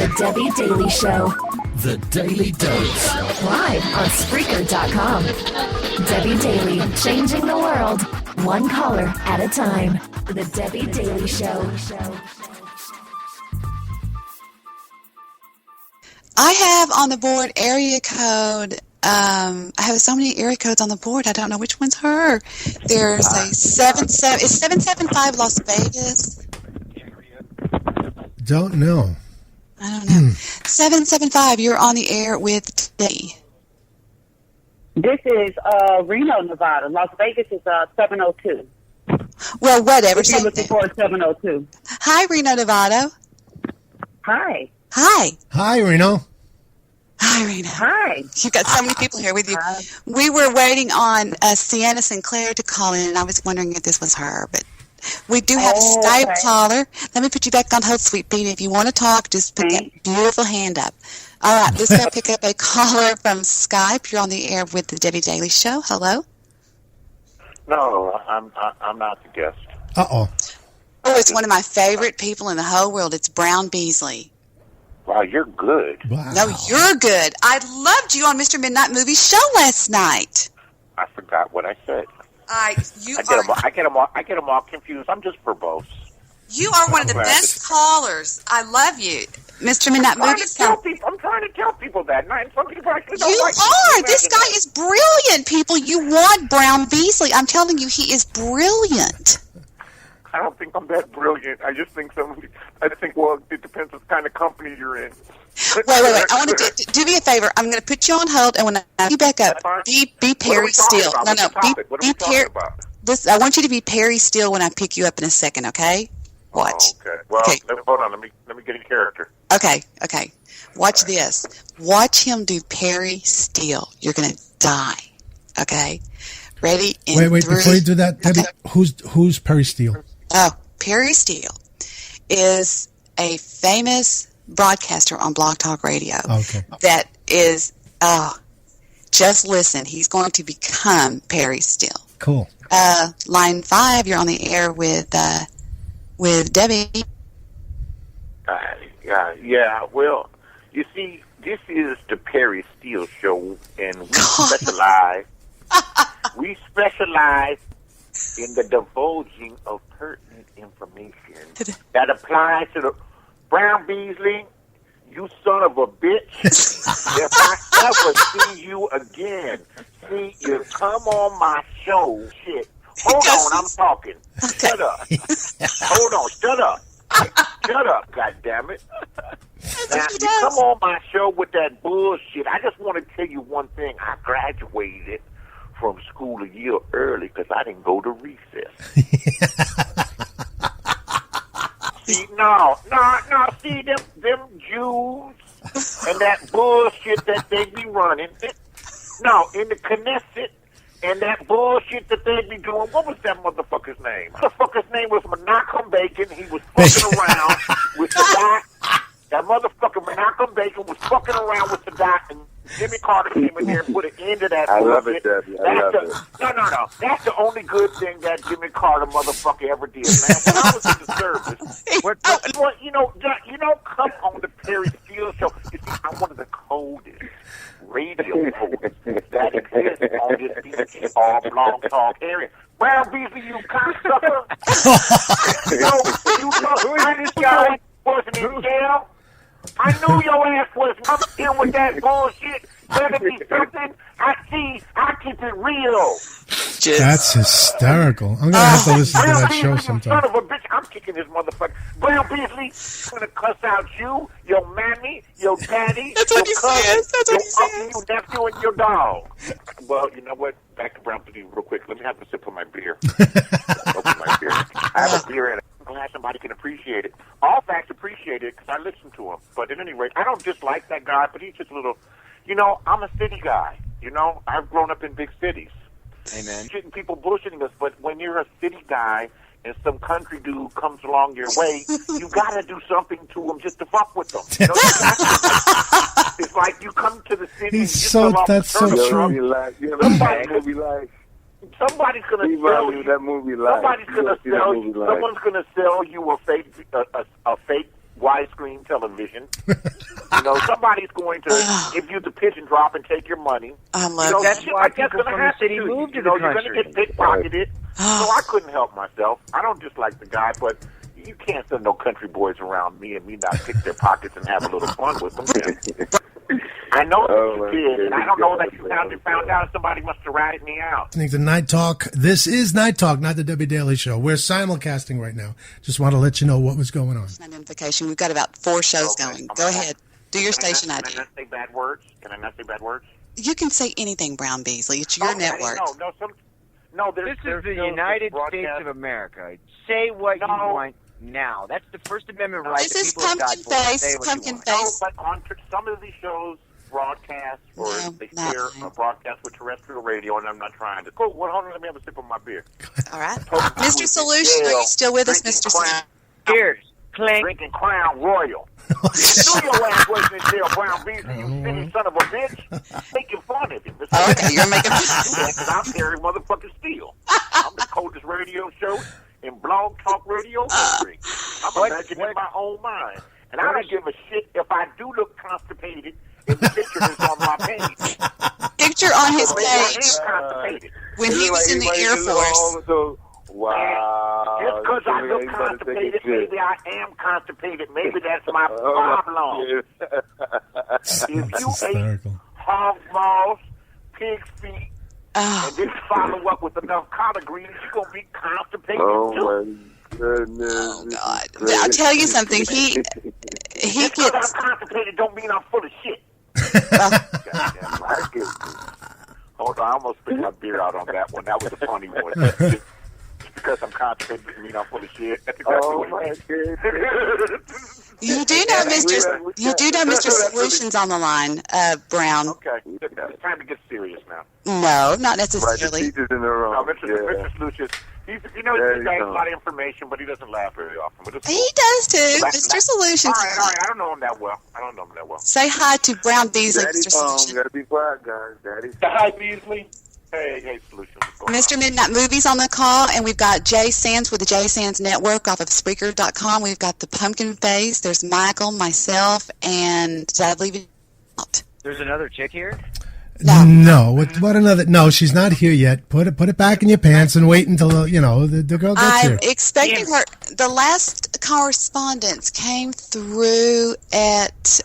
The Debbie Daily Show. The Daily Dose. Live on Spreaker.com. Debbie Daily, changing the world, one caller at a time. The Debbie Daily Show. I have on the board area code. I have so many area codes on the board. I don't know which one's her. There's a 775 Las Vegas. Don't know. I don't know. 775. You're on the air with Debbie. This is Reno, Nevada. Las Vegas is 702. Well, whatever. If you're looking for 702. Hi, Reno, Nevada. Hi. Hi. Hi, Reno. Hi, Reno. Hi. You've got so many people here with you. Hi. We were waiting on Sienna Sinclaire to call in, and I was wondering if this was her, but we do have a Skype caller. Let me put you back on hold, sweet Pete. If you want to talk, just put that beautiful hand up. All right, let's go pick up a caller from Skype. You're on the air with the Debbie Daily Show. Hello? No, I'm not the guest. Uh-oh. Oh, it's one of my favorite people in the whole world. It's Brown Beasley. Wow, you're good. Wow. No, you're good. I loved you on Mr. Midnight Movie Show last night. I forgot what I said. I get them all confused. I'm just verbose. You are one of the best callers. I love you. Mr. Midnight Movie Show. I'm trying to tell people that. And some people actually don't You like are. This guy is brilliant, people. You want Brown Beasley. I'm telling you, he is brilliant. I don't think I'm that brilliant. I just think well, it depends what kind of company you're in. Wait. I want to do me a favor. I'm going to put you on hold, and when I have you back up, be Perry Steele. No, be Perry. I want you to be Perry Steele when I pick you up in a second, okay? Watch. Oh, okay. Well, hold on. Let me get in character. Okay. Watch this. Watch him do Perry Steele. You're going to die. Okay? Ready? Wait. Before you do that, Debbie, who's Perry Steele? Oh, Perry Steele is a famous broadcaster on Blog Talk Radio. Okay. That is, just listen. He's going to become Perry Steele. Cool. Line 5, you're on the air with Debbie. Yeah, well, you see, this is the Perry Steele Show, and we specialize in the divulging of pertinent information that applies to the Brown Beasley. You son of a bitch. If I ever see you again, you come on my show, shit. Hold on, I'm talking. Okay. Shut up. Hold on, shut up. Shut up, goddammit. Now, you come on my show with that bullshit. I just want to tell you one thing. I graduated from school a year early because I didn't go to recess. See, no. See, them Jews and that bullshit that they be running. No, in the Knesset and that bullshit that they be doing. What was that motherfucker's name? Motherfucker's name was Menachem Bacon. He was fucking around with the guy. That motherfucker Menachem Bacon was fucking around with the guy, and Jimmy Carter came in there and put an end to that. I love it, Debbie. I love it. No. That's the only good thing that Jimmy Carter motherfucker ever did, man. When I was in the service, come on the Perry Steele Show. You see, I'm one of the coldest radio hosts that exists on this BT all Blog Talk area. Brown Beasley, you cocksucker. You this guy wasn't in jail. I knew your ass was not dealing with that bullshit. Better be something. I keep it real. That's hysterical. I'm going to have to listen to that show sometime. Son of a bitch, I'm kicking this motherfucker. Brown Beasley, I'm going to cuss out you, your mammy, your daddy, your cousin, your uncle, your nephew, and your dog. Well, you know what? Back to Brown Beasley real quick. Let me have a sip of my beer. Open my beer. I have a beer in it. I'm glad somebody can appreciate it. All facts appreciate it because I listen to him. But at any rate, I don't dislike that guy, but he's just a little, I'm a city guy. I've grown up in big cities. Amen. People bullshitting us, but when you're a city guy and some country dude comes along your way, you gotta do something to him just to fuck with them. It's like you come to the city. That's so true. Somebody's gonna sell you that movie live. Someone's gonna sell you a fake widescreen television. You know, somebody's going to give you the pigeon drop and take your money. I love You know, that. that's why people from the city move to the country. You're going to get pickpocketed. So I couldn't help myself. I don't dislike the guy, but you can't send no country boys around me and me not pick their pockets and have a little fun with them. I know that you did, and I don't know that you found out. Somebody must have ratted me out. Listening to Night Talk. This is Night Talk, not the Debbie Daily Show. We're simulcasting right now. Just want to let you know what was going on. Identification. We've got about 4 shows going. Go ahead. Do your station ID. Can I not say bad words? Can I not say bad words? You can say anything, Brown Beasley. It's your network. This is the United States of America. Say what you want now. That's the First Amendment right. This is PumkinFace. PumkinFace. No, but on some of these shows broadcast or they share a broadcast with terrestrial radio, and I'm not trying to. Cool. Well, hold on. Let me have a sip of my beer. All right. MrSolution, are you still with us, Mr. Solution? Cheers. Clink. Drinking Crown Royal. You knew your ass wasn't in jail, Brown Beasley, you silly son of a bitch. Making fun of him. Okay, you're making fun of him. Because I'm Terry motherfucking Steele. I'm the coldest radio show in blog talk radio history. I'm imagining in my own mind. And I don't give a shit if I do look constipated if the picture is on my page. Picture on his page when he was in the Air Force. Wow. Just because I look constipated, maybe I am constipated. Maybe that's my problem. If you ate hog balls, pig's feet, and then follow up with enough collard greens, you're going to be constipated too. My goodness. Oh, God. I'll tell you something. He Just gets... because I'm constipated don't mean I'm full of shit. Hold on, I almost spit my beer out on that one. That was a funny one. Because I'm constipated doesn't mean I'm full of shit. That's exactly what it means. You do know Mr. Solution's on the line, Brown. Okay, it's time to get serious now. No, not Right, the necessarily. teacher's in the room. No, Mr. Solution, he's got a lot of information, but he doesn't laugh very often. But He does too, Mr. Solution. All right, I don't know him that well. Say hi to Brown Beasley, Daddy's Mr. home. Solution. Gotta be quiet, guys. Daddy's Hi, Beasley. Hey, Solution. What's going Mr. Midnight Movies on the call, and we've got Jay Sands with the Jay Sands Network off of Spreaker.com. We've got the PumkinFace. There's Michael, myself, and did I leave it out? There's another chick here? No. What another? No, she's not here yet. Put it back in your pants and wait until the girl gets here. I'm expecting her. The last correspondence came through at.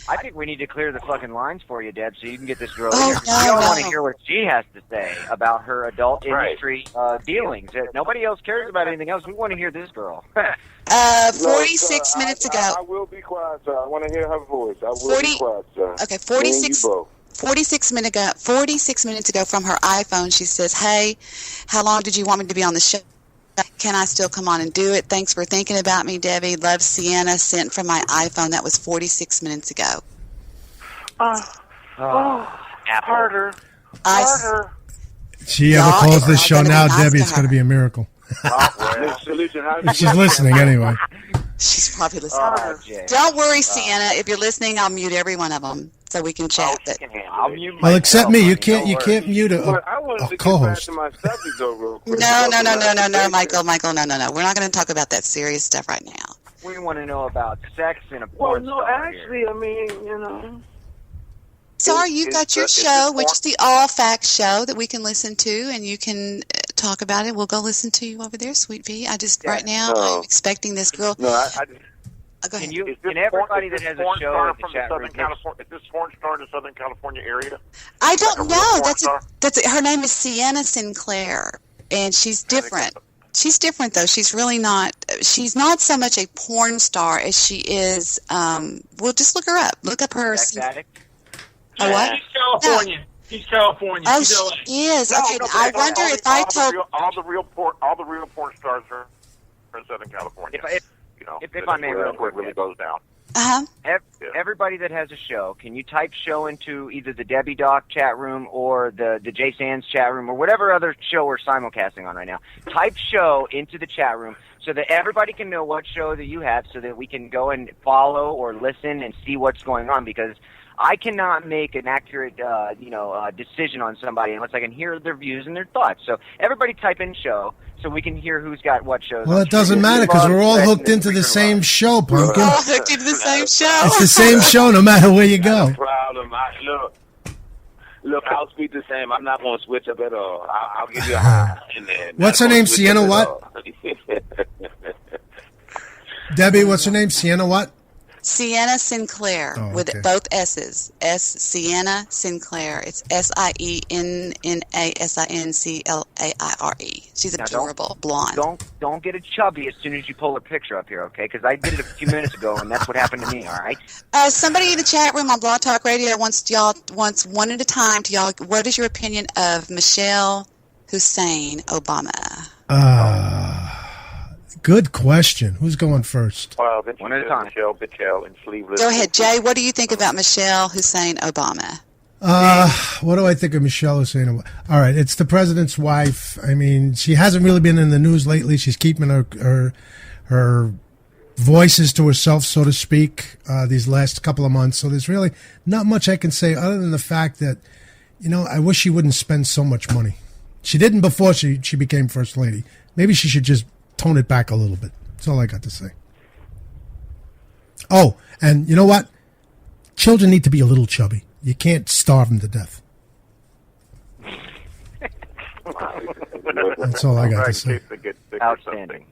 I think we need to clear the fucking lines for you, Deb, so you can get this girl Oh, here. no, We don't no. want to hear what she has to say about her adult industry dealings. Nobody else cares about anything else. We want to hear this girl. 46 minutes ago. I will be quiet, sir. I want to hear her voice. I will be quiet, sir. Okay, 46 minutes ago from her iPhone, she says, "Hey, how long did you want me to be on the show? Can I still come on and do it? Thanks for thinking about me, Debbie. Love, Sienna." Sent from my iPhone. That was 46 minutes ago. Harder. She ever calls this show now, Debbie, it's going to be a miracle. She's listening anyway. She's probably listening. Don't worry, Sienna. If you're listening, I'll mute every one of them so we can chat. Well, except me. You can't mute a co-host. No, Michael, no. We're not going to talk about that serious stuff right now. We want to know about sex in a porn star here. I mean, Sorry, you've got your show, which is the All Facts show that we can listen to, and you can talk about it. We'll go listen to you over there, Sweet Pea. Right now, I'm expecting this girl. No, go ahead. Can everybody that has a show in the chat room... Is this porn star in the Southern California area? I don't know. Her name is Sienna Sinclaire, and she's different. She's different, though. She's really not. She's not so much a porn star as she is. Well, just look her up. Look up her. Sex addict? A what? She's California. She's California. Oh, She's LA. she is. Okay, I wonder if I told. All the real porn stars are in Southern California. If I may, real quick, really goes down. Everybody that has a show, can you type show into either the Debbie Doc chat room or the Jay Sands chat room or whatever other show we're simulcasting on right now? Type show into the chat room so that everybody can know what show that you have so that we can go and follow or listen and see what's going on, because I cannot make an accurate, decision on somebody unless I can hear their views and their thoughts. So everybody type in show so we can hear who's got what shows. Well, it doesn't matter because we're all hooked into the same show, Pumpkin. We're all hooked into the same show. It's the same show no matter where you go. No problem. Look, I'll speak the same. I'm not going to switch up at all. I'll give you a high. What's her name? Sienna what? Debbie, what's her name? Sienna what? Sienna Sinclaire with both S's. Sienna Sinclaire. It's SIENNASINCLAIRE. She's adorable, blonde. Don't get a chubby as soon as you pull her picture up here, okay? Because I did it a few minutes ago, and that's what happened to me. All right. Somebody in the chat room on Blog Talk Radio wants one at a time to y'all. What is your opinion of Michelle Hussein Obama? Good question. Who's going first? Well, one at a time. Michelle and Sleeveless. Go ahead, Jay. What do you think about Michelle Hussein Obama? What do I think of Michelle Hussein? All right, it's the president's wife. I mean, she hasn't really been in the news lately. She's keeping her voices to herself, so to speak, these last couple of months. So there's really not much I can say other than the fact that, I wish she wouldn't spend so much money. She didn't before she became first lady. Maybe she should just tone it back a little bit. That's all I got to say. Oh, and you know what? Children need to be a little chubby. You can't starve them to death. That's all I got to say. Outstanding.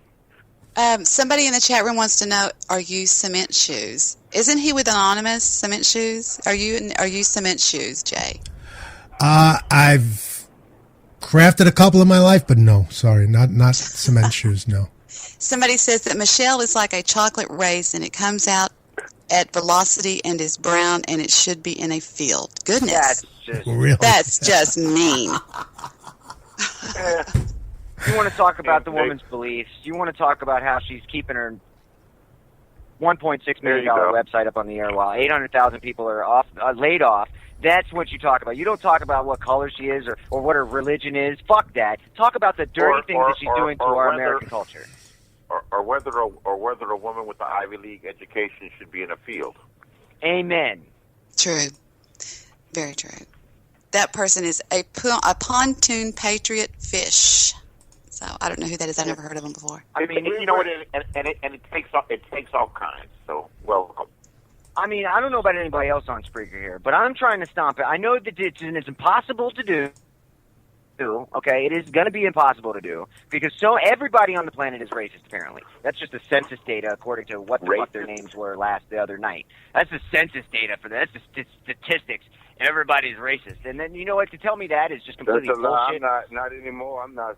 Somebody in the chat room wants to know: are you Cement Shoes? Isn't he with Anonymous Cement Shoes? Are you Cement Shoes, Jay? I've crafted a couple in my life, but no, sorry, not Cement Shoes. No. Somebody says that Michelle is like a chocolate raisin. It comes out at velocity and is brown, and it should be in a field. Goodness. That's just mean. You want to talk about the woman's beliefs. You want to talk about how she's keeping her $1.6 million website up on the air while 800,000 people are laid off. That's what you talk about. You don't talk about what color she is or what her religion is. Fuck that. Talk about the dirty things that she's doing to our American culture. Or whether a woman with the Ivy League education should be in a field. Amen. True. Very true. That person is a pontoon patriot fish. So I don't know who that is. I've never heard of him before. I mean, it takes all kinds. So welcome. I mean, I don't know about anybody else on Spreaker here, but I'm trying to stomp it. I know that it's impossible to do. Okay, it is going to be impossible to do because everybody on the planet is racist. Apparently, that's just the census data according to what the fuck their names were the other night. That's the census data for that. That's the statistics. Everybody's racist, and then you know what? To tell me that is just completely bullshit. I'm not anymore. I'm not.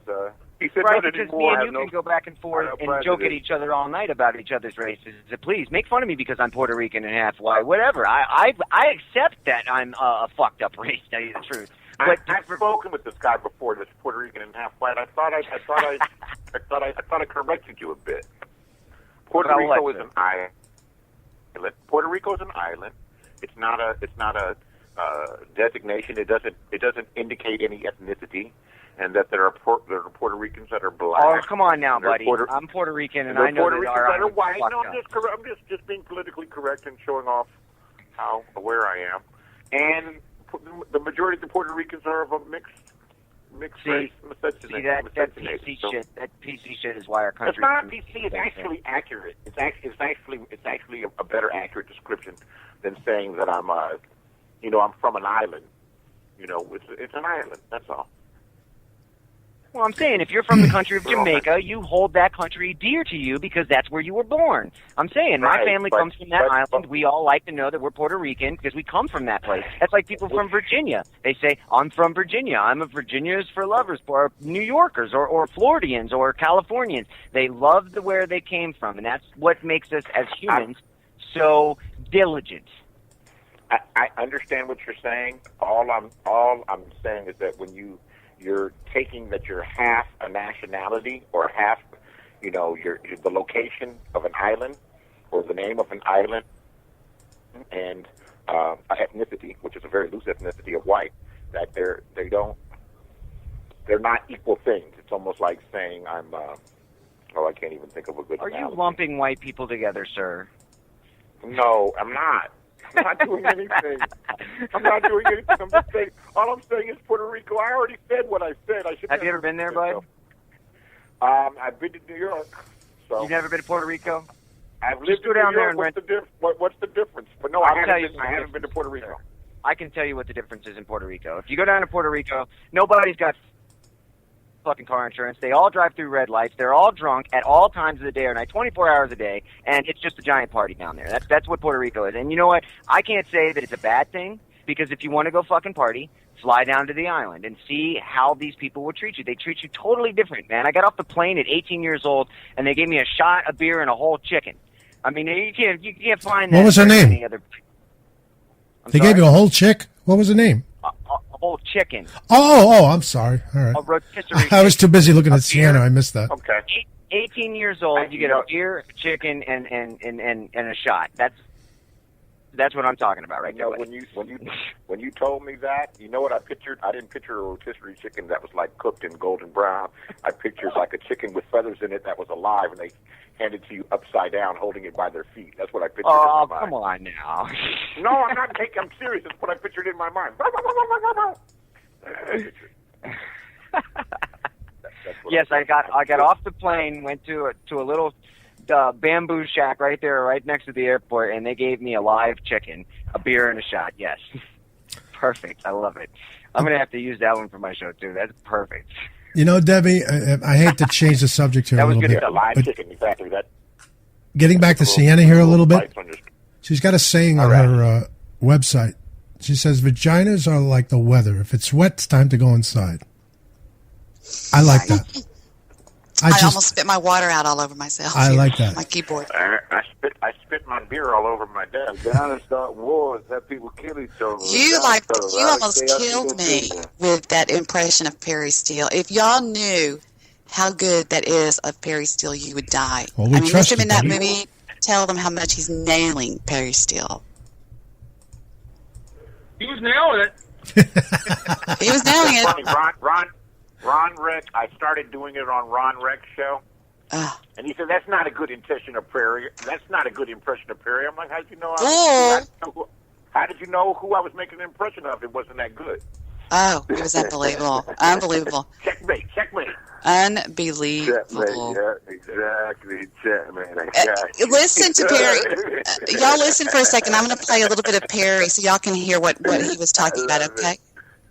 He said right, because me and you can go back and forth and joke at each other all night about each other's races. So please make fun of me because I'm Puerto Rican and half white, whatever. I accept that I'm a fucked up race. To tell you the truth. But I've spoken with this guy before, this Puerto Rican and half white. I thought I corrected you a bit. Puerto Rico is an island. Puerto Rico is an island. It's not a designation. It doesn't indicate any ethnicity, and that there are Puerto Ricans that are black. Oh, come on now, buddy. I'm Puerto Rican, and I know Puerto Ricans that are white. No, I'm just being politically correct and showing off how aware I am. And the majority of the Puerto Ricans are of a mixed race. See that PC shit. That PC shit is why our country. It's not PC. It's actually accurate. It's actually a better accurate description than saying that I'm from an island. It's an island. That's all. Well, I'm saying if you're from the country of Jamaica, you hold that country dear to you because that's where you were born. I'm saying my family comes from that island. We all like to know that we're Puerto Rican because we come from that place. That's like people from Virginia. They say, I'm from Virginia. I'm a Virginia's for lovers, or New Yorkers, or Floridians, or Californians. They love where they came from, and that's what makes us as humans so diligent. I understand what you're saying. All I'm saying is that when you're taking that you're half a nationality or half, you're the location of an island or the name of an island and ethnicity, which is a very loose ethnicity of white, that they're not equal things. It's almost like saying I can't even think of a good analogy. Are you lumping white people together, sir? No, I'm not. I'm not doing anything. I'm just saying, all I'm saying is Puerto Rico. I already said what I said. Have you ever been there, bud? I've been to New York. So. You've never been to Puerto Rico? I've lived in New York. What's the difference? But no, I haven't been to Puerto Rico. I can tell you what the difference is in Puerto Rico. If you go down to Puerto Rico, nobody's got fucking car insurance. They all drive through red lights. They're all drunk at all times of the day or night, 24 hours a day, and it's just a giant party down there. That's what Puerto Rico is. And you know what? I can't say that it's a bad thing, because if you want to go fucking party, fly down to the island and see how these people will treat you. They treat you totally different, man. I got off the plane at 18 years old, and they gave me a shot, a beer, and a whole chicken. I mean, you can't find that. What was her name? They gave you a whole chick? What was the name? A whole chicken. Oh, I'm sorry. All right. A rotisserie I was too busy looking at Sienna. I missed that. Okay. 18 years old, you get a beer, a chicken, and a shot. That's what I'm talking about, right there. When you told me that, you know what I pictured? I didn't picture a rotisserie chicken that was like cooked in golden brown. I pictured like a chicken with feathers in it that was alive, and they handed to you upside down, holding it by their feet. That's what I pictured in my mind. Come on now. No, I'm not taking. I'm serious. That's what I pictured in my mind. Yes, I got off the plane, went to a little bamboo shack right there, right next to the airport, and they gave me a live chicken, a beer, and a shot. Yes, perfect. I love it. I'm gonna have to use that one for my show too. That's perfect. You know, Debbie, I hate to change the subject here a little bit. Live chicken, exactly. That. Getting back to Sienna here a little bit, she's got a saying on her website. She says, vaginas are like the weather. If it's wet, it's time to go inside. I like that. I almost spit my water out all over myself. I like that. My keyboard. I spit my beer all over my desk. Down and start wars, have people kill each other. You almost killed me with that impression of Perry Steele. If y'all knew how good that is of Perry Steele, you would die. Well, we listen him in that movie. Tell them how much he's nailing Perry Steele. He was nailing it. He was nailing it. Ron Reck, I started doing it on Ron Reck's show. And he said, that's not a good impression of Perry. That's not a good impression of Perry. I'm like, how did you know? How did you know who I was making an impression of? It wasn't that good. Oh, it was unbelievable. Unbelievable. Checkmate. Unbelievable. Checkmate, yeah, exactly. Checkmate. Listen to Perry. Y'all listen for a second. I'm going to play a little bit of Perry so y'all can hear what he was talking about, okay?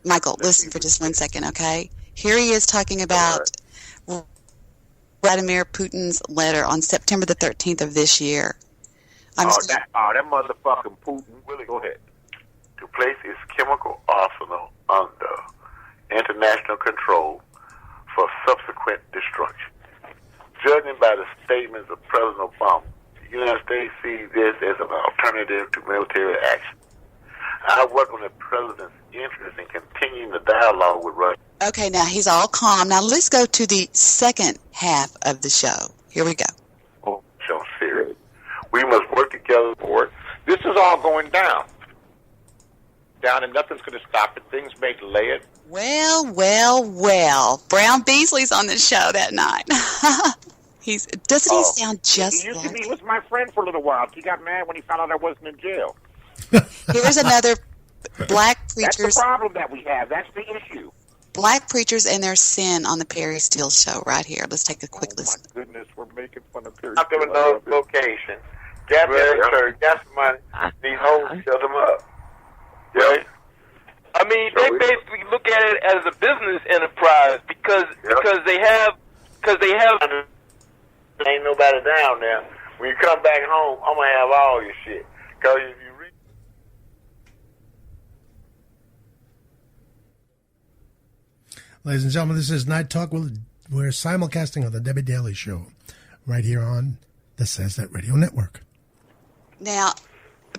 Michael, listen for just 1 second, okay? Here he is talking about Vladimir Putin's letter on September the 13th of this year. That motherfucking Putin. Really, go ahead. To place its chemical arsenal under international control for subsequent destruction. Judging by the statements of President Obama, the United States sees this as an alternative to military action. I work on the President's interest in continuing the dialogue with Russia. Okay, now he's all calm. Now let's go to the second half of the show. Here we go. Oh, so serious. We must work together for it. This is all going down, and nothing's going to stop it. Things may delay it. Well. Brown Beasley's on the show that night. Doesn't he sound just he was my friend for a little while. He got mad when he found out I wasn't in jail. Here's another black preachers. That's the problem that we have. That's the issue. Black preachers and their sin on the Perry Steele show right here. Let's take a quick listen. My goodness, we're making fun of Perry Steele. Out there in those locations, got the church, got some money. These hoes shut them up. Right? I mean, they basically look at it as a business enterprise because they have. Ain't nobody down there. When you come back home, I'm gonna have all your shit. Cause if you read. Ladies and gentlemen, this is Night Talk. We're simulcasting on the Debbie Daily Show right here on the Says That Radio Network. Now,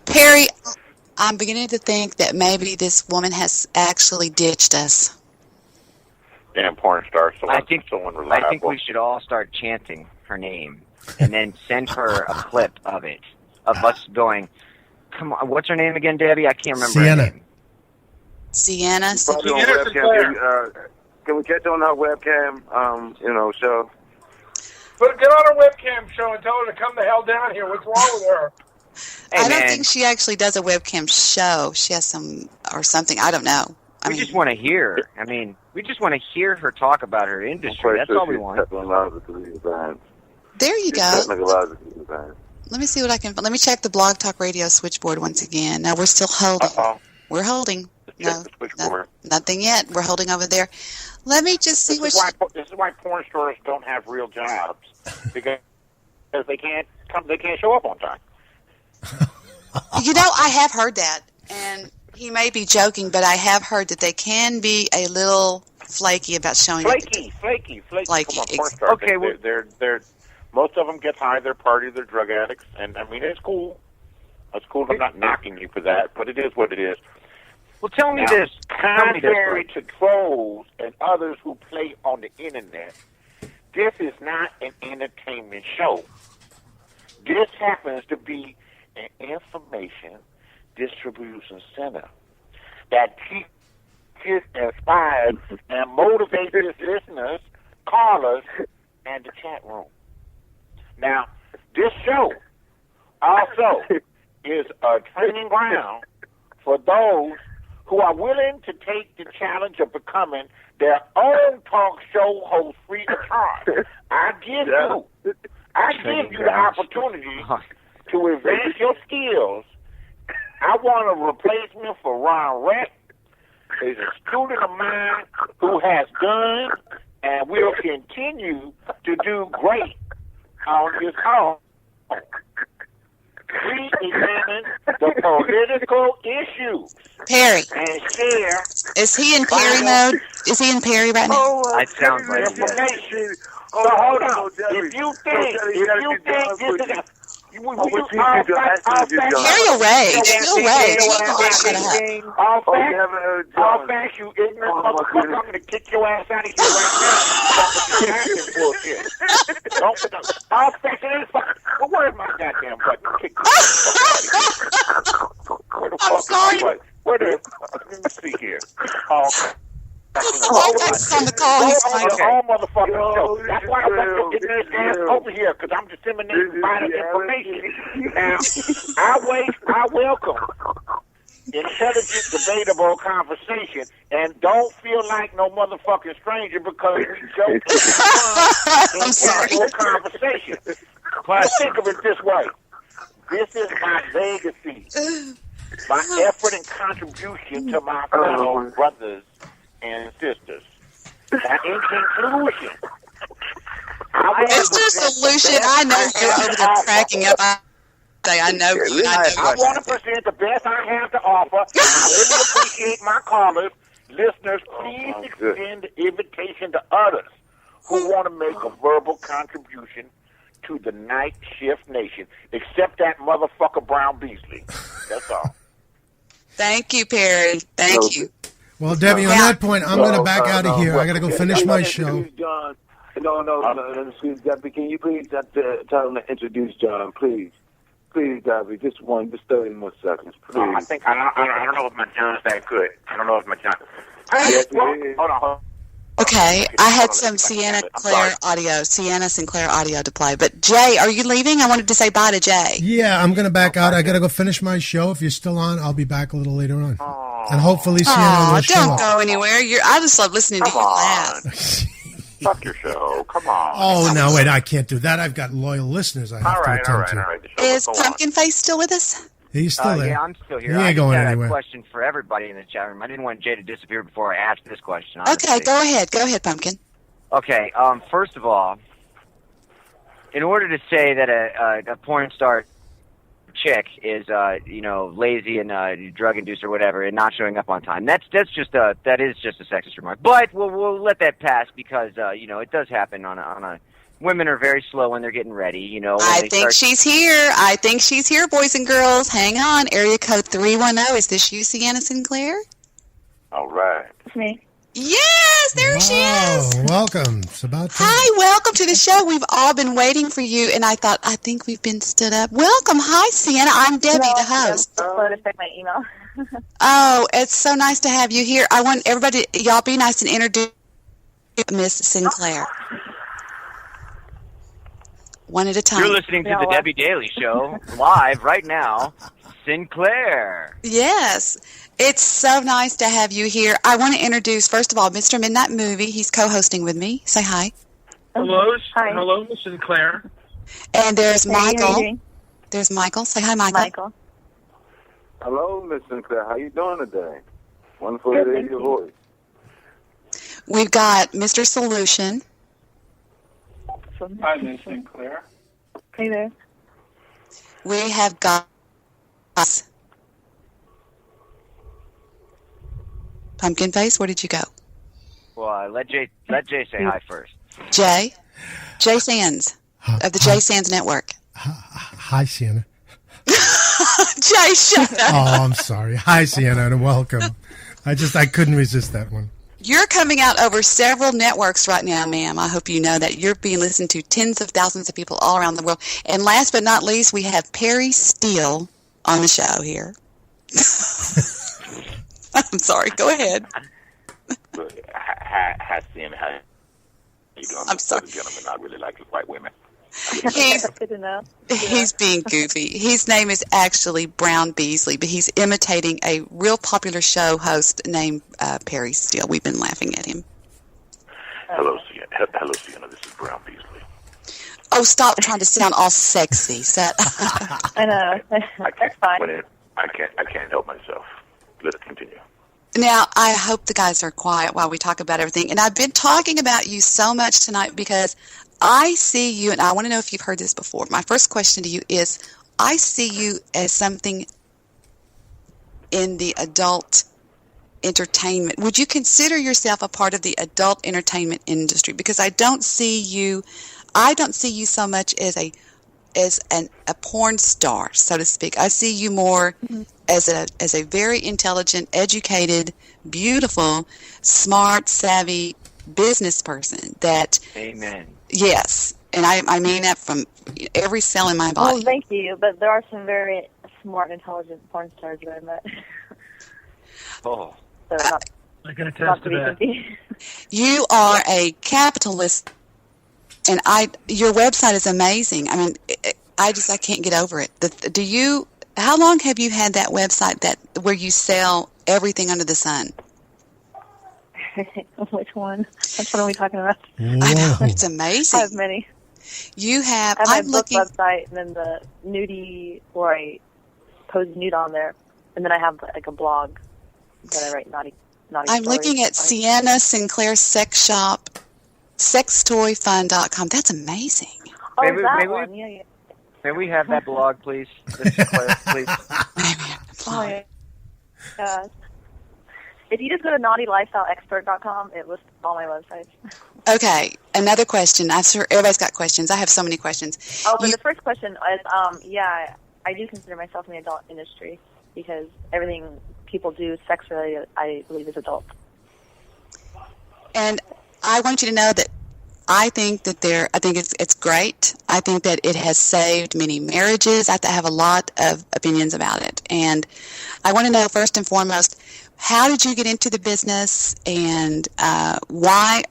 Perry, I'm beginning to think that maybe this woman has actually ditched us. Damn porn star. I think we should all start chanting her name and then send her a clip of it, of us going, come on, what's her name again, Debbie? I can't remember Sienna. her name. Sienna Sinclaire. Can we catch on our webcam, show? But get on her webcam show and tell her to come the hell down here. What's wrong with her? I don't think she actually does a webcam show. She has some or something. I don't know. We just want to hear. I mean, we just want to hear her talk about her industry. That's all we want. There you go. Let me see what I can. Let me check the Blog Talk Radio switchboard once again. No, we're still holding. We're holding. No, nothing yet. We're holding over there. Let me just see this is why porn stars don't have real jobs, because they can't show up on time. You know, I have heard that, and he may be joking, but I have heard that they can be a little flaky about showing up. Flaky. Come on, porn stars. Okay, they're most of them get high. They're party. They're drug addicts, and I mean it's cool. It's cool. I'm not knocking you for that, but it is what it is. Well, tell me this. Contrary to trolls and others who play on the internet, this is not an entertainment show. This happens to be an information distribution center that teaches, inspires, and motivates its listeners, callers, and the chat room. Now, this show also is a training ground for those who are willing to take the challenge of becoming their own talk show host free of charge. I give you the opportunity to advance your skills. I want a replacement for Ron Rett. He's a student of mine who has done and will continue to do great on his own. Please examine the political issues. Perry. And share. Is he in Perry mode? Is he in Perry right now? It sounds like information. So hold on. If you think this is Perry will rage. He'll rage. All facts, you ignorant motherfucker. I'm going to kick your ass out of here right now. Bullshit. All facts, it ain't fucking. Well, where's my goddamn button? Kick I'm sorry. Where the? Let me see here. On the call. He's fine. All motherfucking show. That's why I want to get this ass over here, because I'm disseminating vital information. Now, I welcome intelligent, debatable conversation, and don't feel like no motherfucking stranger because we joke in casual conversation. But think of it this way. This is my legacy, my effort and contribution to my fellow brothers and sisters. Now, in conclusion, MrSolution, I know you're over there cracking up. I know you. I want to present the best I have to offer. I really appreciate my callers. Listeners, please extend the invitation to others who want to make a verbal contribution to the Night Shift Nation, except that motherfucker Brown Beasley. That's all. Thank you, Perry. Thank you. Well, Debbie, on that point, I'm going to back out of here. I got to go finish my show. No. Debbie, can you please tell him to introduce John, please? Please, Debbie, just 30 more seconds, please. I don't know if my John's that good. I don't know if my John. Hold on. Okay, I had some Sienna Sinclaire audio to play. But Jay, are you leaving? I wanted to say bye to Jay. Yeah, I'm going to back out. I got to go finish my show. If you're still on, I'll be back a little later on. And hopefully Sienna will show up. Don't go anywhere. I just love listening to you laugh. Fuck your show. Come on. Oh, no, wait, I can't do that. I've got loyal listeners I have to attend to. All right. Is PumkinFace still with us? He's still there. Yeah, I'm still here. He ain't going anywhere. I had a question for everybody in the chat room. I didn't want Jay to disappear before I asked this question. Honestly. Okay, go ahead. Go ahead, Pumpkin. Okay, first of all, in order to say that a porn star chick is lazy and drug induced or whatever and not showing up on time, that is just a sexist remark. But we'll let that pass because it does happen on a women are very slow when they're getting ready, I think she's here, boys and girls. Hang on. Area code 310. Is this you, Sienna Sinclaire? All right. It's me. Yes, there she is. Welcome. It's about time. Hi, welcome to the show. We've all been waiting for you, and I think we've been stood up. Welcome. Hi, Sienna. I'm Debbie, the host. Let us check my email. Oh, it's so nice to have you here. I want everybody, y'all be nice and introduce Miss Sinclaire. One at a time. You're listening to the Debbie Daily Show live right now. Sinclaire. Yes. It's so nice to have you here. I want to introduce, first of all, Mr. Midnight Movie. He's co-hosting with me. Say hi. Hello. Hi. Hello, Miss Sinclaire. And there's Michael. There's Michael. Say hi, Michael. Michael. Hello, Miss Sinclaire. How you doing today? Wonderful to hear your voice. We've got MrSolution. Hi, Miss Sinclaire. Hey there. We have got PumkinFace. Where did you go? Well, let Jay say hi first. Jay Sands of the Jay Sands Network. Hi, Sienna. Jay, shut up. Oh, I'm sorry. Hi, Sienna, and welcome. I couldn't resist that one. You're coming out over several networks right now, ma'am. I hope you know that you're being listened to tens of thousands of people all around the world. And last but not least, we have Perry Steele on the show here. I'm sorry. Go ahead. Hi, Sienna. How you doing? I'm sorry. Gentlemen, I really like white women. He's being goofy. His name is actually Brown Beasley, but he's imitating a real popular show host named Perry Steele. We've been laughing at him. Hello, Sienna. This is Brown Beasley. Oh, stop trying to sound all sexy. I know. That's fine. I can't help myself. Let's continue. Now, I hope the guys are quiet while we talk about everything. And I've been talking about you so much tonight because I see you, and I want to know if you've heard this before. My first question to you is, I see you as something in the adult entertainment. Would you consider yourself a part of the adult entertainment industry? Because I don't see you so much as a porn star, so to speak. I see you more as a very intelligent, educated, beautiful, smart, savvy business person. That Amen. Yes, and I mean that from every cell in my body. Well, thank you, but there are some very smart, intelligent porn stars that I met. Oh. So I can attest to that. You are a capitalist, and your website is amazing. I mean, I can't get over it. How long have you had that website where you sell everything under the sun? Which one? Which one are we talking about? Whoa. I know, it's amazing. I have many. You have. I have my book website, and then the nudie, where I pose nude on there, and then I have like a blog that I write naughty I'm stories. looking at Sienna Sinclaire Sex Shop, sextoyfun.com. That's amazing. Oh, that one. Yeah. May we have that blog, please? Sinclaire, please. Oh, yeah. If you just go to naughtylifestyleexpert.com, it lists all my websites. Okay, another question. I'm sure everybody's got questions. I have so many questions. Oh, but the first question is, I do consider myself in the adult industry because everything people do sex-related, I believe, is adult. And I want you to know that I think it's great. I think that it has saved many marriages. I have a lot of opinions about it. And I want to know, first and foremost, how did you get into the business, and why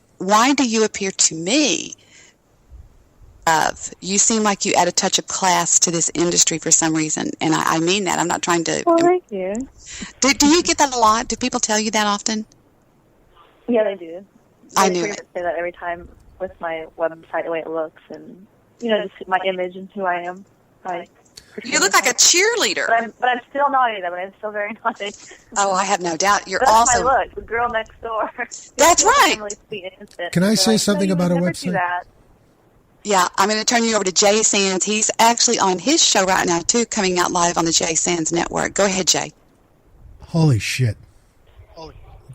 do you appear to me you seem like you add a touch of class to this industry for some reason, and I mean that. I'm not trying to... Well, thank you. Do you get that a lot? Do people tell you that often? Yeah, they do. I knew it. Say that every time with my website, the way it looks, and just my image and who I am. You look like a cheerleader. But I'm still naughty, though. But I'm still very naughty. Oh, I have no doubt. You're That's also... my look, the girl next door. That's right. Can I say something about our website? Yeah, I'm going to turn you over to Jay Sands. He's actually on his show right now, too, coming out live on the Jay Sands Network. Go ahead, Jay. Holy shit.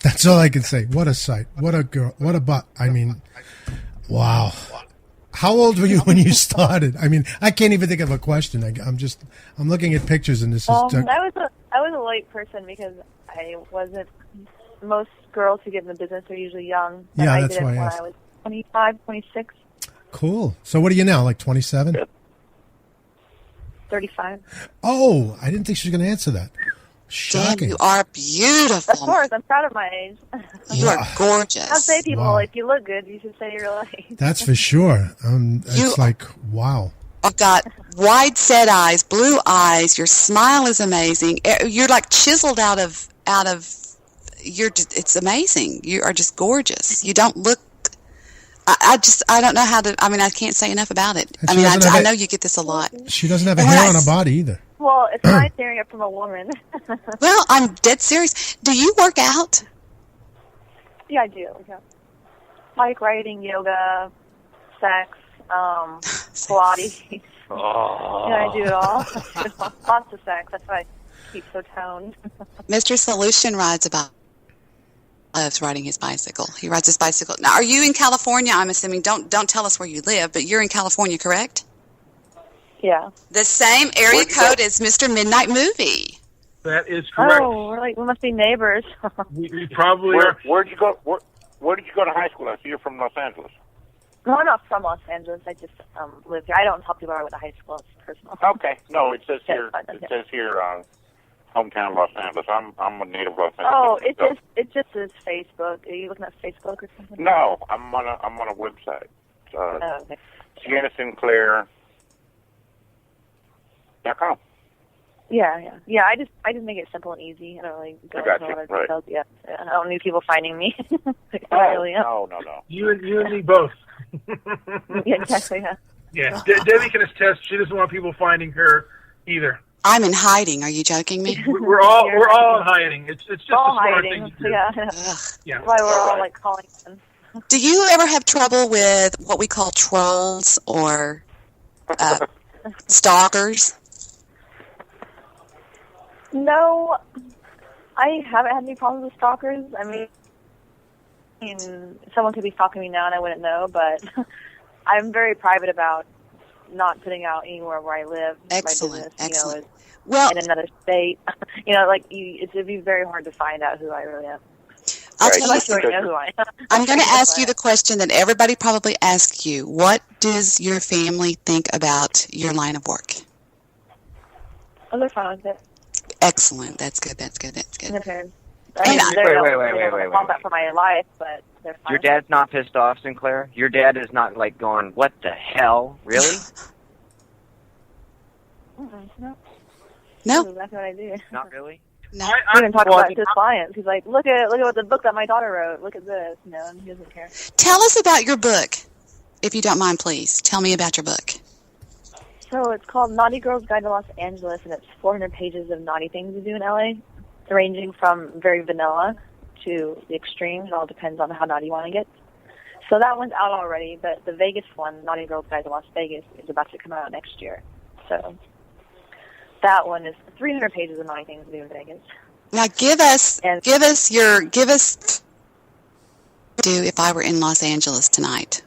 That's all I can say. What a sight. What a girl. What a butt. I mean, wow. How old were you when you started? I mean, I can't even think of a question. I'm looking at pictures, and this is... I was a late person because I wasn't... Most girls who get in the business are usually young. Yeah, that's why I asked. asked. When I was 25, 26. Cool. So what are you now, like 27? 35. Oh, I didn't think she was going to answer that. Shocking. Damn, you are beautiful. Of course, I'm proud of my age. You are gorgeous. I'll say people, Wow. if you look good, you should say you're like. That's for sure. It's like, wow. You've got wide set eyes, blue eyes. Your smile is amazing. You're like chiseled out of. It's amazing. You are just gorgeous. You don't look. I don't know how to. I mean, I can't say enough about it. And I she mean, doesn't I have know you get this a lot. She doesn't have a And when hair I on her s- body either. Well, it's nice hearing it from a woman. Well, I'm dead serious. Do you work out? Yeah, I do. Yeah. Bike riding, yoga, sex, Pilates. Oh. Yeah, I do it all. Lots of sex. That's why I keep so toned. MrSolution loves riding his bicycle. He rides his bicycle. Now, are you in California? I'm assuming. Don't tell us where you live, but you're in California, correct? Yeah. The same area code as Mr. Midnight Movie. That is correct. Oh, we must be neighbors. We probably are. Where'd you go? Where did you go to high school? I see you're from Los Angeles. No, I'm not from Los Angeles. I just live here. I don't tell people I went to high school. It's personal. Okay. No, it says here. It says here, hometown Los Angeles. I'm a native Los Angeles. Oh, it just says Facebook. Are you looking at Facebook or something? No, I'm on a website. Okay. Sienna Sinclaire. .com. Yeah. I just make it simple and easy. I don't really go I got into you, all the right. details. Yeah, I don't need people finding me. No. You and me both. Yeah, exactly. Yeah. Yeah, Debbie can attest. She doesn't want people finding her either. I'm in hiding. Are you joking me? We're all in hiding. It's just all a smart hiding. thing to do. Yeah. Yeah. That's why we're all like calling them. Do you ever have trouble with what we call trolls or stalkers? No, I haven't had any problems with stalkers. I mean, someone could be stalking me now and I wouldn't know, but I'm very private about not putting out anywhere where I live. Excellent, My business, excellent. Is in another state. It'd be very hard to find out who I really am. I'll tell Unless you, you already know who I am. I'm going to ask you the question that everybody probably asks you. What does your family think about your line of work? Oh, they're fine with it. Excellent. That's good. Okay. They're Wait. want that for my life, but they're fine. Your dad's not pissed off, Sinclair? Your dad is not like going, what the hell? Really? No. No. That's exactly what I do. Not really? No. I even talk about it to his clients. He's like, look at what the book that my daughter wrote. Look at this. And he doesn't care. Tell us about your book, if you don't mind, please. Tell me about your book. So it's called Naughty Girl's Guide to Los Angeles, and it's 400 pages of naughty things to do in LA, ranging from very vanilla to the extreme. It all depends on how naughty you want to get. So that one's out already, but the Vegas one, Naughty Girl's Guide to Las Vegas, is about to come out next year. So that one is 300 pages of naughty things to do in Vegas. Now give us do if I were in Los Angeles tonight.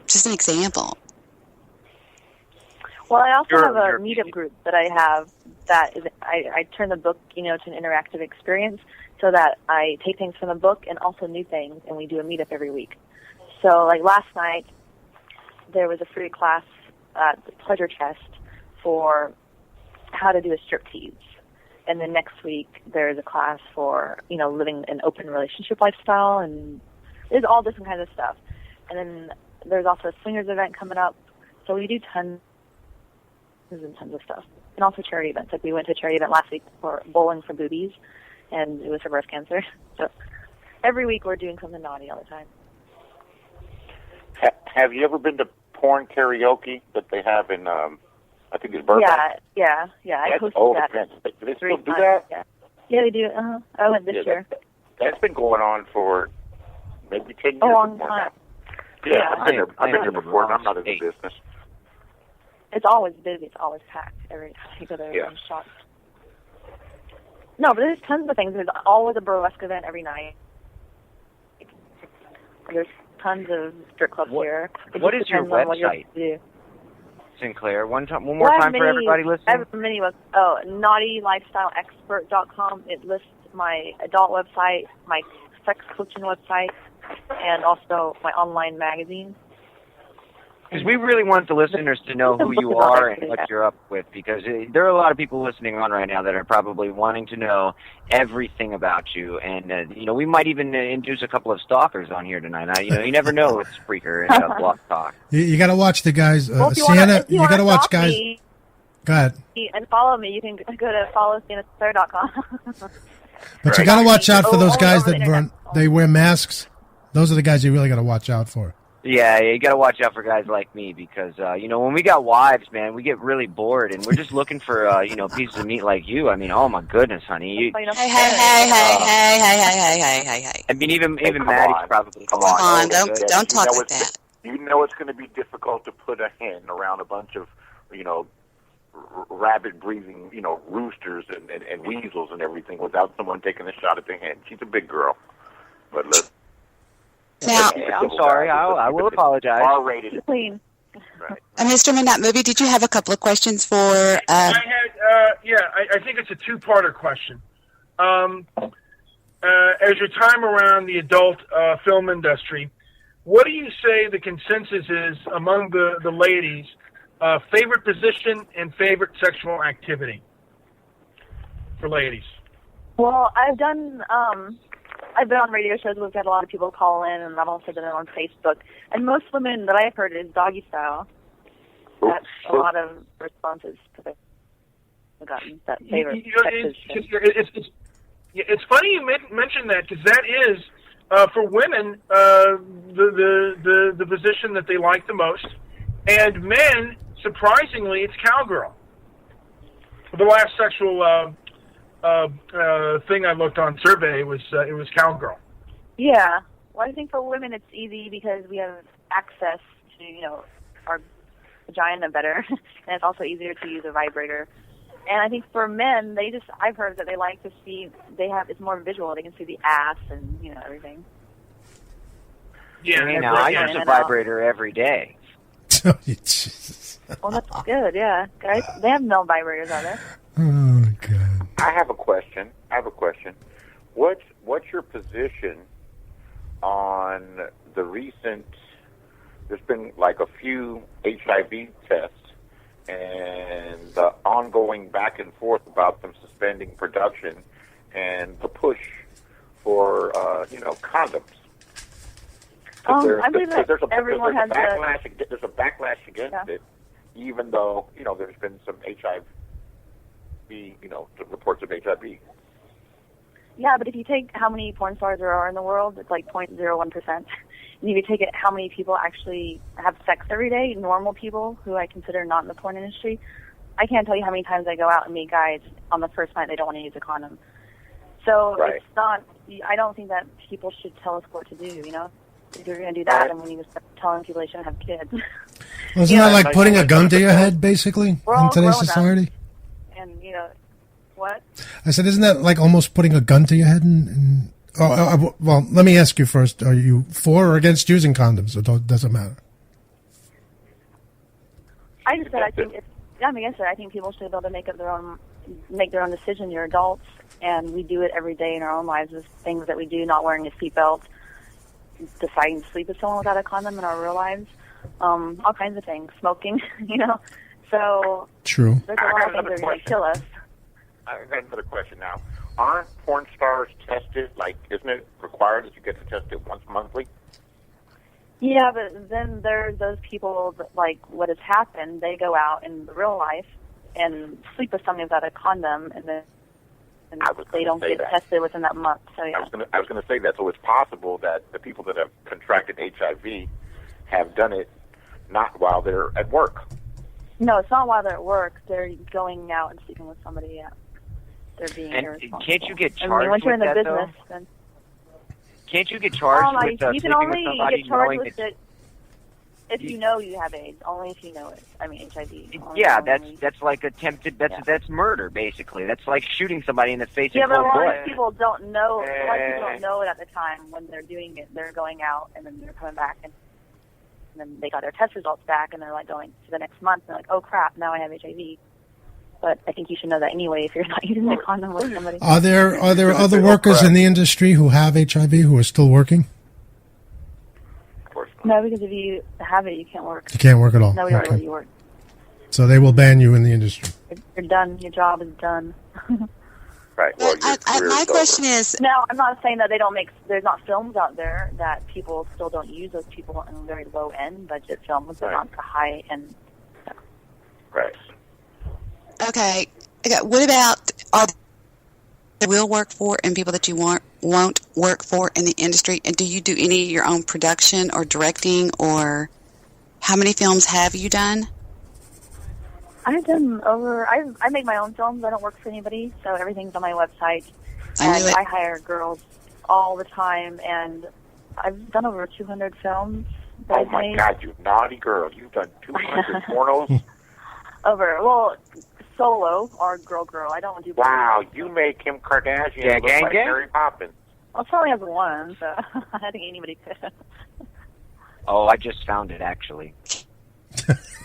Just an example. Well, I also have a meetup group that I have that is, I turn the book, to an interactive experience so that I take things from the book and also new things, and we do a meetup every week. So, like last night, there was a free class at the Pleasure Chest for how to do a striptease. And then next week, there's a class for, living an open relationship lifestyle, and there's all different kinds of stuff. And then there's also a swingers event coming up. So we do tons and tons of stuff. And also charity events. Like we went to a charity event last week for bowling for boobies, and it was for breast cancer. So every week we're doing something naughty all the time. Have you ever been to porn karaoke that they have in, I think it's Burbank? Yeah. I That's hosted old that. event. Do they still 3 do times. that? Yeah, they do. I went this year. That's been going on for maybe 10 years. A long or more time. now. Yeah, I've been there before, and I'm not in the business. It's always busy. It's always packed. Every time you go there, Yeah. I'm shocked. No, but there's tons of things. There's always a burlesque event every night. There's tons of strip clubs here. It what just is your depends on what you're website? to do. Sinclair, one more time for everybody listening. I have many websites. Oh, naughtylifestyleexpert.com. It lists my adult website, my sex coaching website, and also my online magazine. Because we really want the listeners to know who you are and what you're up with, because there are a lot of people listening on right now that are probably wanting to know everything about you. And, we might even induce a couple of stalkers on here tonight. You never know with Spreaker and Blog Talk. You got to watch the guys. Sienna, you got to watch guys. Go ahead. And follow me. You can go to followsiennasinclaire.com. But you got to watch out for those guys that they wear masks. Those are the guys you really got to watch out for. Yeah, you got to watch out for guys like me because, when we got wives, man, we get really bored and we're just looking for, pieces of meat like you. I mean, oh my goodness, honey. Hey. I mean, even Maddie's probably. Come on, don't talk like that. You know it's going to be difficult to put a hen around a bunch of, rabbit-breathing, roosters and weasels and everything without someone taking a shot at the hen. She's a big girl. But look. Now, I'm sorry. I will apologize. R-rated. Clean. Right. Mr. Midnight Movie, did you have a couple of questions for... I had, I think it's a two-parter question. As your time around the adult film industry, what do you say the consensus is among the ladies, favorite position and favorite sexual activity for ladies? Well, I've been on radio shows where we've had a lot of people call in, and I've also done it on Facebook. And most women that I've heard is doggy style. That's a lot of responses that I've gotten, that favorite It's funny you mentioned that, because that is, for women, the position that they like the most. And men, surprisingly, it's cowgirl. The last sexual thing I looked on survey was it was cowgirl. Yeah. Well, I think for women it's easy because we have access to our vagina better, and it's also easier to use a vibrator. And I think for men, I've heard that they like to see it's more visual. They can see the ass and everything. Yeah. I use a vibrator every day. Well, that's good. Yeah, guys, they have male vibrators out there. Oh God. I have a question. What's your position on the recent? There's been like a few HIV tests and the ongoing back and forth about them suspending production and the push for condoms. I believe that there's a backlash against it, even though there's been some HIV. Reports of HIV. Yeah, but if you take how many porn stars there are in the world, it's like 0.01%. And if you take it how many people actually have sex every day, normal people who I consider not in the porn industry, I can't tell you how many times I go out and meet guys on the first night they don't want to use a condom. So It's not, I don't think that people should tell us what to do, If you're going to do that, and when you start telling people they shouldn't have kids. Well, isn't that like putting a gun to your head, basically, in today's society? And, what? I said, isn't that like almost putting a gun to your head? Well, let me ask you first. Are you for or against using condoms? Or does it matter? I just said I think people should be able to make their own decision. You're adults, and we do it every day in our own lives. There's things that we do, not wearing a seatbelt, deciding to sleep with someone without a condom in our real lives, all kinds of things, smoking, So true. There's a lot of things that are going to kill us. I got another question now. Aren't porn stars tested? Isn't it required that you get to test it once monthly? Yeah, but then there's those people that, what has happened, they go out in real life and sleep with somebody without a condom, and then they don't get tested within that month. So yeah. I was going to say that. So it's possible that the people that have contracted HIV have done it not while they're at work. No, it's not while they're at work. They're going out and sleeping with somebody. Yeah, they're being irresponsible. Can't you get charged once you're in the with business, that, then can't you get charged with you sleeping can only with somebody get charged knowing with it if you know you have AIDS. Only if you know it. I mean, HIV. Yeah, that's like attempted. That's murder, basically. That's like shooting somebody in the face. Yeah, in but cold a lot blood. of people don't know. A lot of people don't know it at the time when they're doing it. They're going out and then they're coming back and then they got their test results back and they're going to the next month and they're like, oh crap, now I have HIV. But I think you should know that anyway if you're not using a condom with somebody. Are there other workers in the industry who have HIV who are still working? Of course No, because if you have it, you can't work. You can't work at all. Nobody will Okay. let you work. So they will ban you in the industry. You're done. Your job is done. Right. Well, my question is... Now, I'm not saying that they don't make... There's not films out there that people still don't use. Those people in very low-end budget films, but not the high-end. Right. Okay. What about are there will work for and people that you won't work for in the industry? And do you do any of your own production or directing, or how many films have you done? I've done over... I make my own films. I don't work for anybody, so everything's on my website. I knew it. I hire girls all the time, and I've done over 200 films. Oh, my God, you naughty girl. You've done 200 pornos? Solo or girl. I don't do... Wow, you make Kim Kardashian look like Mary Poppins. Well, she only has one, so I think anybody could. Oh, I just found it, actually.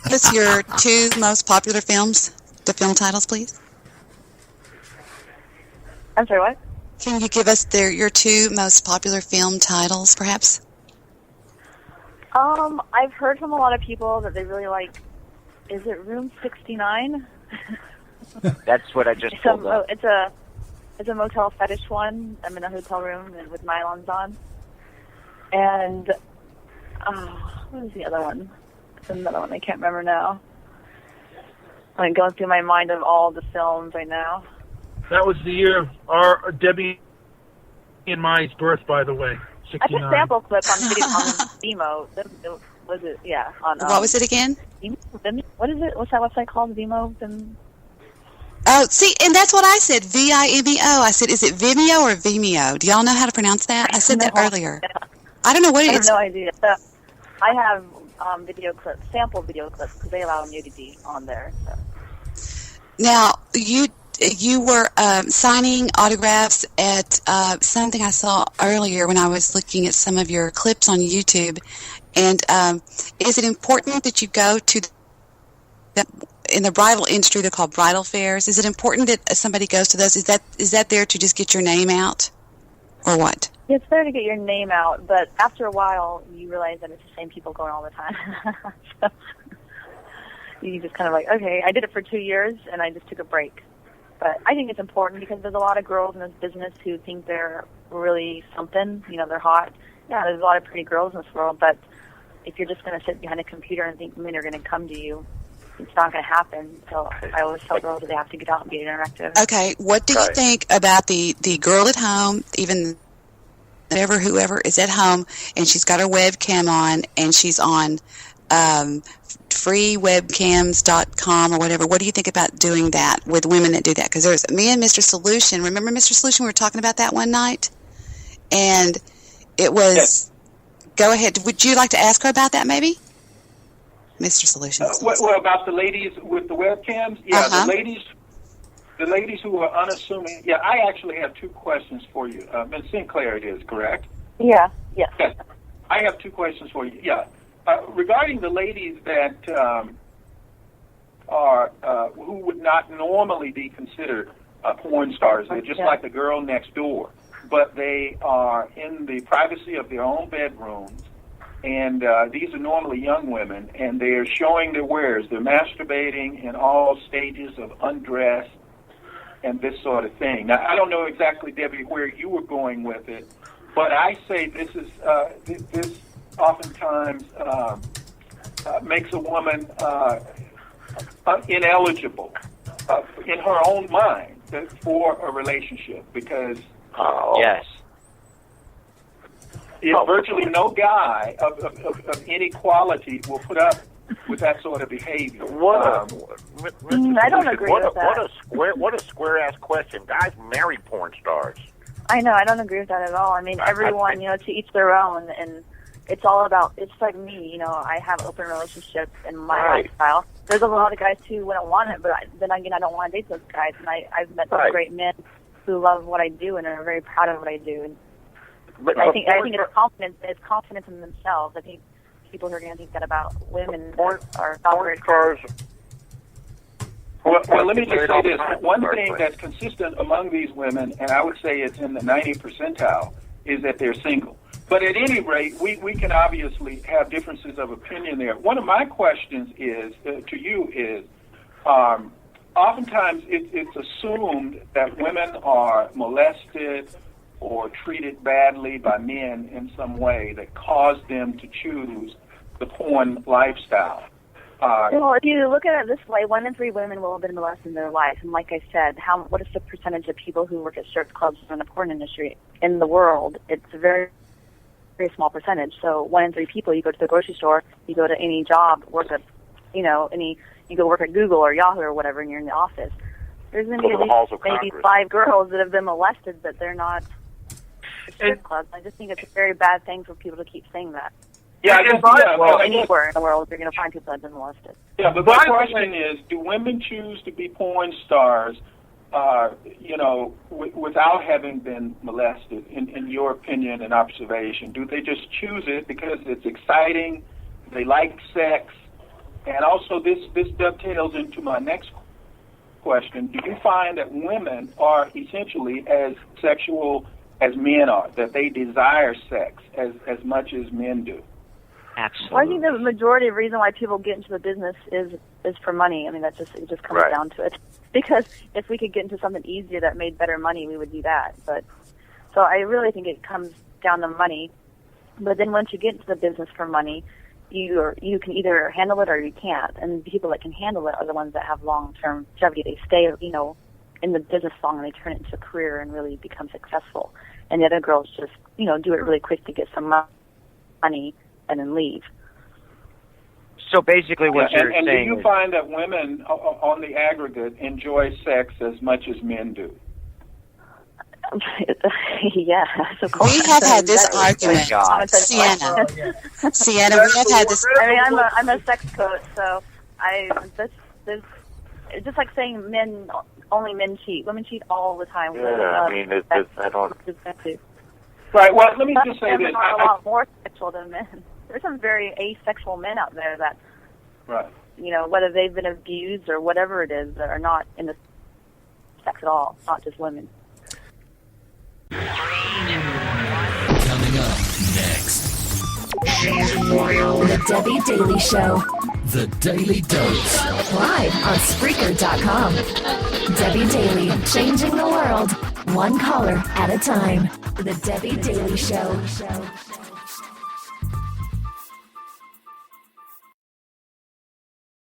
What's your 2 most popular films? The film titles, please. I'm sorry, what? Can you give us your 2 most popular film titles, perhaps? I've heard from a lot of people that they really like... Is it Room 69? That's what I just pulled up. It's a motel fetish one. I'm in a hotel room and with nylons on. And what is the other one? It's another one I can't remember now. I'm going through my mind of all the films right now. That was the year of our Debbie and my birth, by the way. 69. I put sample clips on video on Vimeo. Was it? Yeah. On what was it again? What is it? What's that website called? Vimeo? Oh, see, and that's what I said, Vimeo. I said, is it Vimeo or Vimeo? Do y'all know how to pronounce that? I said that earlier. I don't know what it is. I have no idea. So I have video clips, sample video clips, because they allow nudity on there. So. Now, you were signing autographs at something I saw earlier when I was looking at some of your clips on YouTube. And is it important that you go to in the bridal industry, they're called bridal fairs. Is it important that somebody goes to those? Is that there to just get your name out, or what? It's there to get your name out, but after a while, you realize that it's the same people going all the time. So you just kind of like, okay, I did it for 2 years, and I just took a break. But I think it's important because there's a lot of girls in this business who think they're really something. You know, they're hot. Yeah, there's a lot of pretty girls in this world, but if you're just going to sit behind a computer and think men are going to come to you, it's not going to happen. So I always tell girls that they have to get out and be interactive. Okay, what do you think about the girl at home, even whoever is at home, and she's got her webcam on, and she's on freewebcams.com or whatever? What do you think about doing that with women that do that? Because there's me and MrSolution. Remember MrSolution? We were talking about that one night, and it was... Yes. Go ahead. Would you like to ask her about that, maybe? MrSolution. Well, about the ladies with the webcams? Yeah, the ladies who are unassuming. Yeah, I actually have 2 questions for you. Miss Sinclaire, it is, correct? Yeah, yes. Yes. I have 2 questions for you. Yeah. Regarding the ladies that are who would not normally be considered porn stars, they're just like the girl next door, but they are in the privacy of their own bedrooms, and these are normally young women, and they're showing their wares. They're masturbating in all stages of undress and this sort of thing. Now, I don't know exactly, Debbie, where you were going with it, but I say this is this oftentimes makes a woman ineligible in her own mind for a relationship, because yes, virtually no guy of any quality will put up with that sort of behavior. I don't agree with that. What a square ass question. Guys marry porn stars. I know. I don't agree with that at all. I mean, everyone, to each their own, and it's all about. It's like me. I have open relationships in my lifestyle. There's a lot of guys who wouldn't want it, but then again, I don't want to date those guys. And I've met some great men who love what I do and are very proud of what I do. And I think it's confidence. It's confidence in themselves. I think people who are going to think that about women are porn stars. Well, let me just say this. One thing that's consistent among these women, and I would say it's in the 90th percentile, is that they're single. But at any rate, we can obviously have differences of opinion there. One of my questions is to you is, oftentimes it's assumed that women are molested or treated badly by men in some way that caused them to choose the porn lifestyle. Well, if you look at it this way, 1 in 3 women will have been molested in their life. And like I said, what is the percentage of people who work at strip clubs in the porn industry in the world? It's a very, very small percentage. So 1 in 3 people, you go to the grocery store, you go to any job, you go work at Google or Yahoo or whatever, and you're in the office. There's going to be at least maybe 5 girls that have been molested, but they're not strip clubs. I just think it's a very bad thing for people to keep saying that. Yeah, Anywhere in the world, you're going to find people that have been molested. Yeah, but my question is, do women choose to be porn stars, without having been molested, in your opinion and observation? Do they just choose it because it's exciting, they like sex? And also this dovetails into my next question. Do you find that women are essentially as sexual as men are, that they desire sex as much as men do? Absolutely. Well, I think the majority of the reason why people get into the business is for money. I mean, it just comes down to it. Because if we could get into something easier that made better money, we would do that. So I really think it comes down to money. But then once you get into the business for money, you can either handle it or you can't. And the people that can handle it are the ones that have long-term longevity. They stay, in the business long and they turn it into a career and really become successful. And the other girls just, do it really quick to get some money and then leave. So basically what you're saying do you find that women, on the aggregate, enjoy sex as much as men do? Yes, of course. We have had this argument, Sienna. Sienna, we have had this. I mean, I'm a sex coach, so it's just like saying only men cheat. Women cheat all the time. Yeah, I don't. Right. Well, let me just say this. Women are a lot more sexual than men. There's some very asexual men out there that, right. Whether they've been abused or whatever it is, that are not in the sex at all. Not just women. Coming up next. The Debbie Daily Show. The Daily Dose. Live on Spreaker.com. Debbie Daily, changing the world, one caller at a time. The Debbie Daily Show.